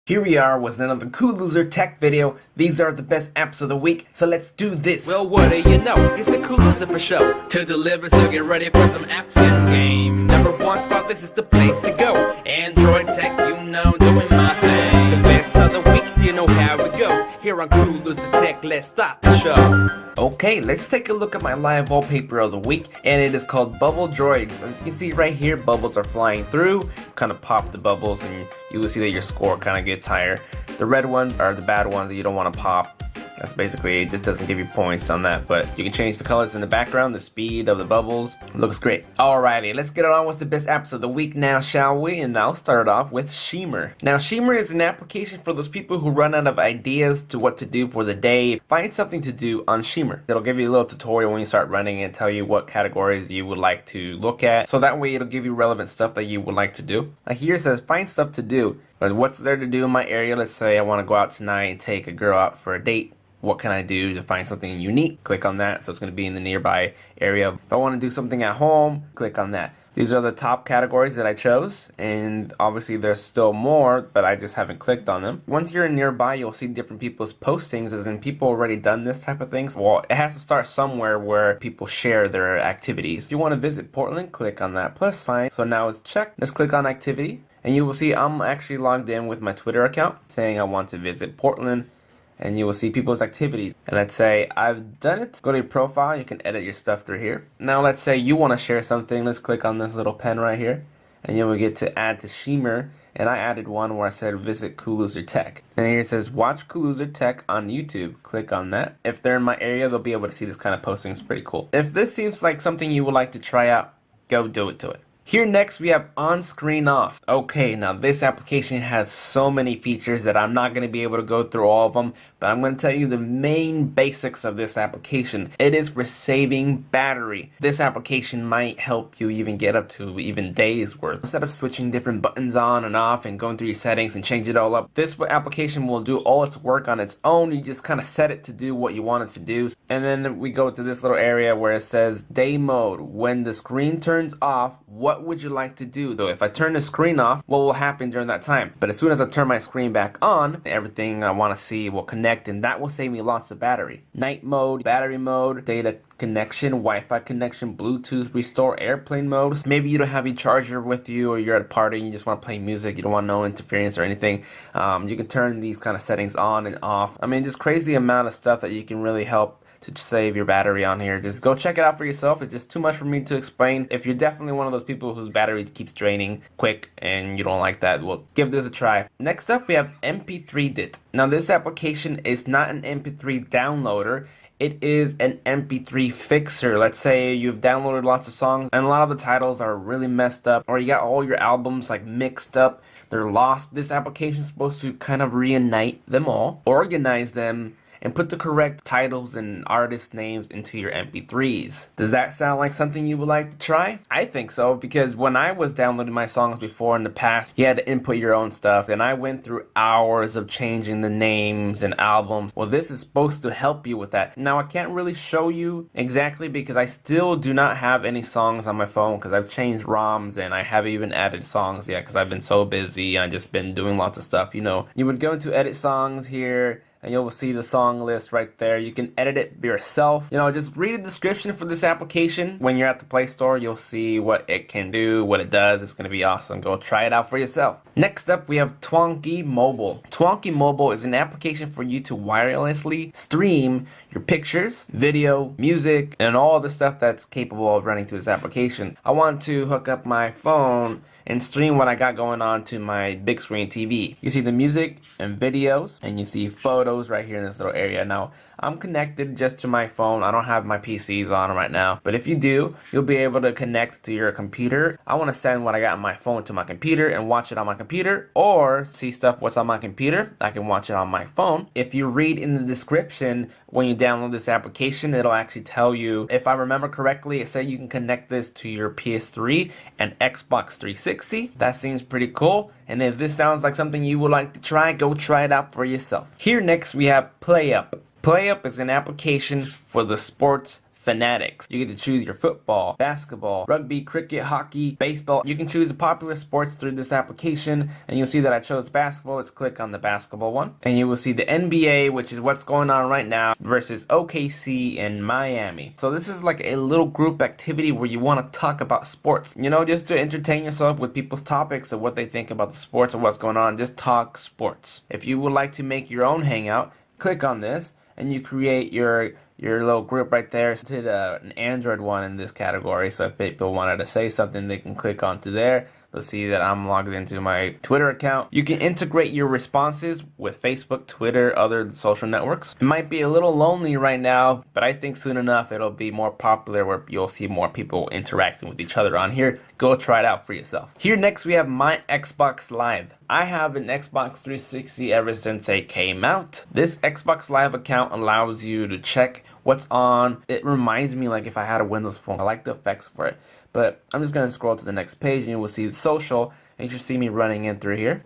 Here we are with another Cool Loser Tech video. These are the best apps of the week, so let's do this. Well, what do you know? It's the Cool Loser for show to deliver, so get ready for some apps in game. Number one spot, this is the place to go. Android tech, you know, doing my thing. The best of the week, so you know how it goes. Here on Cool Loser Tech, let's start the show. Okay, let's take a look at my live wallpaper of the week, and it is called Bubble Droids. As you can see right here, bubbles are flying through. Kind of pop the bubbles, and you will see that your score kind of gets higher. The red ones are the bad ones that you don't want to pop. That's basically, it just doesn't give you points on that, but you can change the colors in the background, the speed of the bubbles. Looks great. Alrighty, let's get on with the best apps of the week now, shall we? And I'll start off with Shimmer. Now, Shimmer is an application for those people who run out of ideas to what to do for the day. Find something to do on Shimmer. It'll give you a little tutorial when you start running and tell you what categories you would like to look at. So that way it'll give you relevant stuff that you would like to do. Now here it says find stuff to do. But what's there to do in my area? Let's say I want to go out tonight and take a girl out for a date. What can I do to find something unique? Click on that, so it's going to be in the nearby area. If I want to do something at home, click on that. These are the top categories that I chose, and obviously there's still more, but I just haven't clicked on them. Once you're nearby, you'll see different people's postings, as in people already done this type of things. Well, it has to start somewhere where people share their activities. If you want to visit Portland, click on that plus sign. So now it's checked. Let's click on activity, and you will see I'm actually logged in with my Twitter account, saying I want to visit Portland. And you will see people's activities. And let's say I've done it. Go to your profile, you can edit your stuff through here. Now let's say you want to share something. Let's click on this little pen right here, and you will get to add to Shimmer. And I added one where I said visit Cool Loser Tech. And here it says watch Cool Loser Tech on YouTube. Click on that. If they're in my area, they'll be able to see this kind of posting. It's pretty cool. If this seems like something you would like to try out, go do it to it. Here next we have on screen off. Okay, now this application has so many features that I'm not going to be able to go through all of them, but I'm going to tell you the main basics of this application. It is for saving battery. This application might help you even get up to even days worth. Instead of switching different buttons on and off and going through your settings and change it all up, this application will do all its work on its own. You just kind of set it to do what you want it to do. And then we go to this little area where it says day mode. When the screen turns off, what would you like to do? So if I turn the screen off, what will happen during that time? But as soon as I turn my screen back on, everything I want to see will connect, and that will save me lots of battery. Night mode, battery mode, data connection, Wi-Fi connection, Bluetooth, restore airplane mode. Maybe you don't have your charger with you, or you're at a party and you just want to play music, you don't want no interference or anything. You can turn these kind of settings on and off. I mean, just crazy amount of stuff that you can really help to save your battery on here. Just go check it out for yourself. It's just too much for me to explain. If you're definitely one of those people whose battery keeps draining quick and you don't like that, well, give this a try. Next up, we have MP3dit. Now this application is not an MP3 downloader. It is an MP3 fixer. Let's say you've downloaded lots of songs and a lot of the titles are really messed up, or you got all your albums like mixed up, they're lost. This application is supposed to kind of reunite them all, organize them, and put the correct titles and artist names into your MP3s. Does that sound like something you would like to try? I think so, because when I was downloading my songs before in the past, you had to input your own stuff, and I went through hours of changing the names and albums. Well, this is supposed to help you with that. Now, I can't really show you exactly because I still do not have any songs on my phone, because I've changed ROMs and I haven't even added songs yet because I've been so busy and I've just been doing lots of stuff. You know, you would go into edit songs here, and you'll see the song list right there. You can edit it yourself. You know, just read the description for this application. When you're at the Play Store, you'll see what it can do, what it does. It's going to be awesome. Go try it out for yourself. Next up, we have Twonky Mobile. Twonky Mobile is an application for you to wirelessly stream your pictures, video, music, and all the stuff that's capable of running through this application. I want to hook up my phone and stream what I got going on to my big screen TV. You see the music and videos, and you see photos right here in this little area. Now, I'm connected just to my phone. I don't have my PCs on right now, but if you do, you'll be able to connect to your computer. I want to send what I got on my phone to my computer and watch it on my computer, or see stuff what's on my computer. I can watch it on my phone. If you read in the description when you download this application, it'll actually tell you, if I remember correctly, it said you can connect this to your PS3 and Xbox 360. That seems pretty cool. And if this sounds like something you would like to try, go try it out for yourself. Here next we have PlayUp. PlayUp is an application for the sports Fanatics. You get to choose your football, basketball, rugby, cricket, hockey, baseball. You can choose the popular sports through this application, and you'll see that I chose basketball. Let's click on the basketball one, and you will see the NBA, which is what's going on right now, versus OKC in Miami. So this is like a little group activity where you want to talk about sports, you know, just to entertain yourself with people's topics of what they think about the sports or what's going on. Just talk sports. If you would like to make your own hangout, click on this and you create your little group right there. To an Android one in this category, so if people wanted to say something, they can click onto there. They'll see that I'm logged into my Twitter account. You can integrate your responses with Facebook, Twitter, other social networks. It might be a little lonely right now, but I think soon enough it'll be more popular where you'll see more people interacting with each other on here. Go try it out for yourself. Here next we have my Xbox Live. I have an Xbox 360 ever since it came out. This Xbox Live account allows you to check what's on. It reminds me like if I had a Windows phone. I like the effects for it. But I'm just going to scroll to the next page and you will see social, and you should see me running in through here.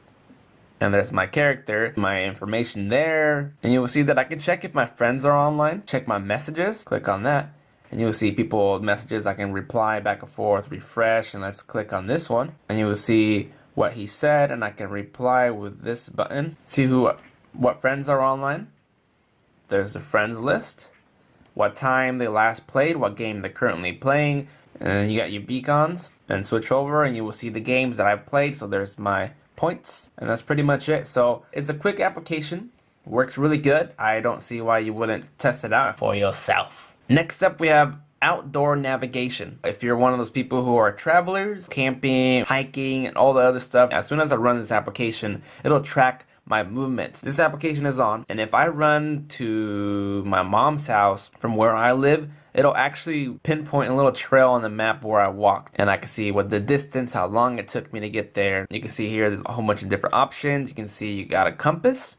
And there's my character, my information there. And you will see that I can check if my friends are online, check my messages, click on that. And you will see people messages, I can reply back and forth, refresh, and let's click on this one. And you will see what he said, and I can reply with this button. See what friends are online. There's the friends list, what time they last played, what game they're currently playing. And you got your beacons, and switch over and you will see the games that I've played. So there's my points, and that's pretty much it. So it's a quick application, works really good. I don't see why you wouldn't test it out for yourself. Next up we have outdoor navigation. If you're one of those people who are travelers, camping, hiking, and all the other stuff, as soon as I run this application, it'll track my movements. This application is on, and if I run to my mom's house from where I live, it'll actually pinpoint a little trail on the map where I walked, and I can see what the distance, how long it took me to get there. You can see here there's a whole bunch of different options. You can see you got a compass.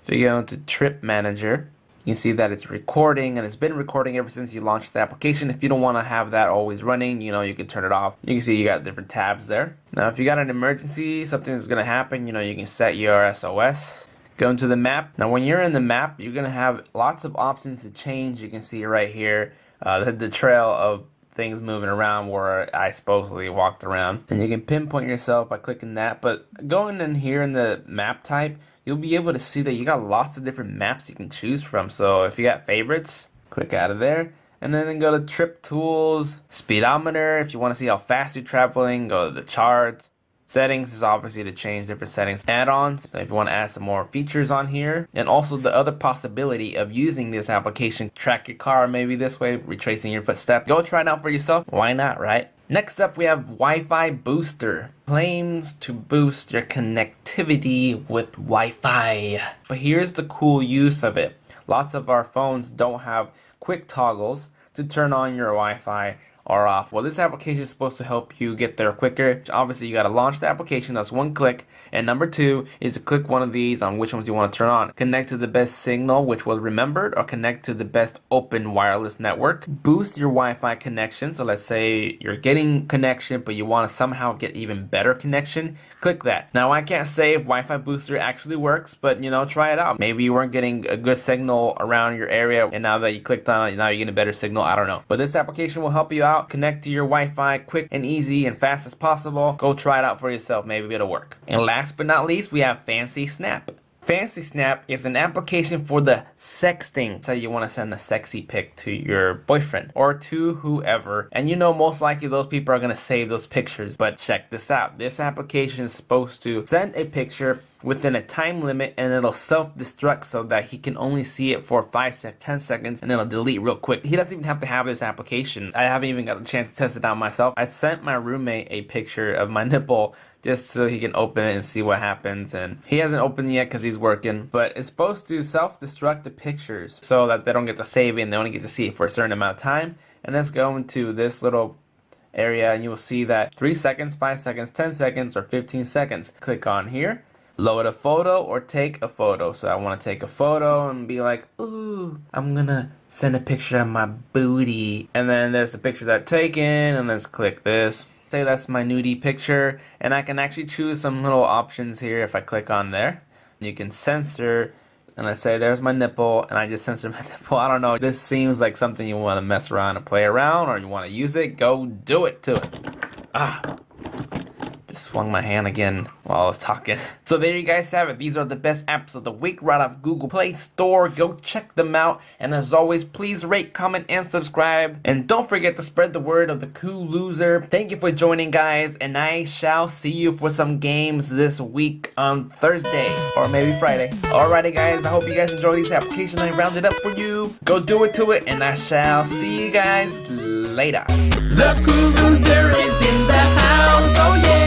If you go into Trip Manager, you can see that it's recording, and it's been recording ever since you launched the application. If you don't want to have that always running, you know, you can turn it off. You can see you got different tabs there. Now if you got an emergency, something's gonna happen, you know, you can set your SOS. Go into the map. Now when you're in the map, you're gonna have lots of options to change. You can see right here the trail of things moving around where I supposedly walked around, and you can pinpoint yourself by clicking that. But going in here in the map type, you'll be able to see that you got lots of different maps you can choose from. So if you got favorites, click out of there, and then go to trip tools, speedometer. If you want to see how fast you're traveling, go to the charts. Settings is obviously to change different settings. Add-ons, if you want to add some more features on here. And also the other possibility of using this application, track your car maybe this way, retracing your footsteps. Go try it out for yourself. Why not, right? Next up we have Wi-Fi Booster. Claims to boost your connectivity with Wi-Fi. But here's the cool use of it. Lots of our phones don't have quick toggles to turn on your Wi-Fi or off. Well, this application is supposed to help you get there quicker. Obviously, you got to launch the application. That's one click. And number two is to click one of these on which ones you want to turn on. Connect to the best signal, which was remembered, or connect to the best open wireless network. Boost your Wi-Fi connection. So let's say you're getting connection, but you want to somehow get even better connection. Click that. Now, I can't say if Wi-Fi Booster actually works, but, you know, try it out. Maybe you weren't getting a good signal around your area, and now that you clicked on it, now you're getting a better signal. I don't know. But this application will help you out. Connect to your Wi-Fi quick and easy and fast as possible. Go try it out for yourself. Maybe it'll work. And last but not least, we have Fancy Snap. Fancy Snap is an application for the sexting. So you want to send a sexy pic to your boyfriend or to whoever. And you know most likely those people are going to save those pictures. But check this out. This application is supposed to send a picture within a time limit, and it'll self-destruct so that he can only see it for 10 seconds, and it'll delete real quick. He doesn't even have to have this application. I haven't even got the chance to test it out myself. I sent my roommate a picture of my nipple just so he can open it and see what happens, and he hasn't opened it yet because he's working. But it's supposed to self-destruct the pictures so that they don't get to save it and they only get to see it for a certain amount of time. And let's go into this little area, and you will see that 3 seconds, 5 seconds, 10 seconds, or 15 seconds. Click on here, load a photo or take a photo. So I want to take a photo and be like, ooh, I'm gonna send a picture of my booty. And then there's the picture that taken, and let's click this. Say that's my nudie picture, and I can actually choose some little options here if I click on there. You can censor and I say there's my nipple, and I just censor my nipple. I don't know. This seems like something you want to mess around and play around, or you want to use it. Go do it to it. Ah. Just swung my hand again while I was talking. So there you guys have it. These are the best apps of the week right off Google Play Store. Go check them out. And as always, please rate, comment, and subscribe. And don't forget to spread the word of the Cool Loser. Thank you for joining, guys. And I shall see you for some games this week on Thursday. Or maybe Friday. Alrighty, guys. I hope you guys enjoy these applications I rounded up for you. Go do it to it. And I shall see you guys later. The Cool Loser is in the house, oh yeah.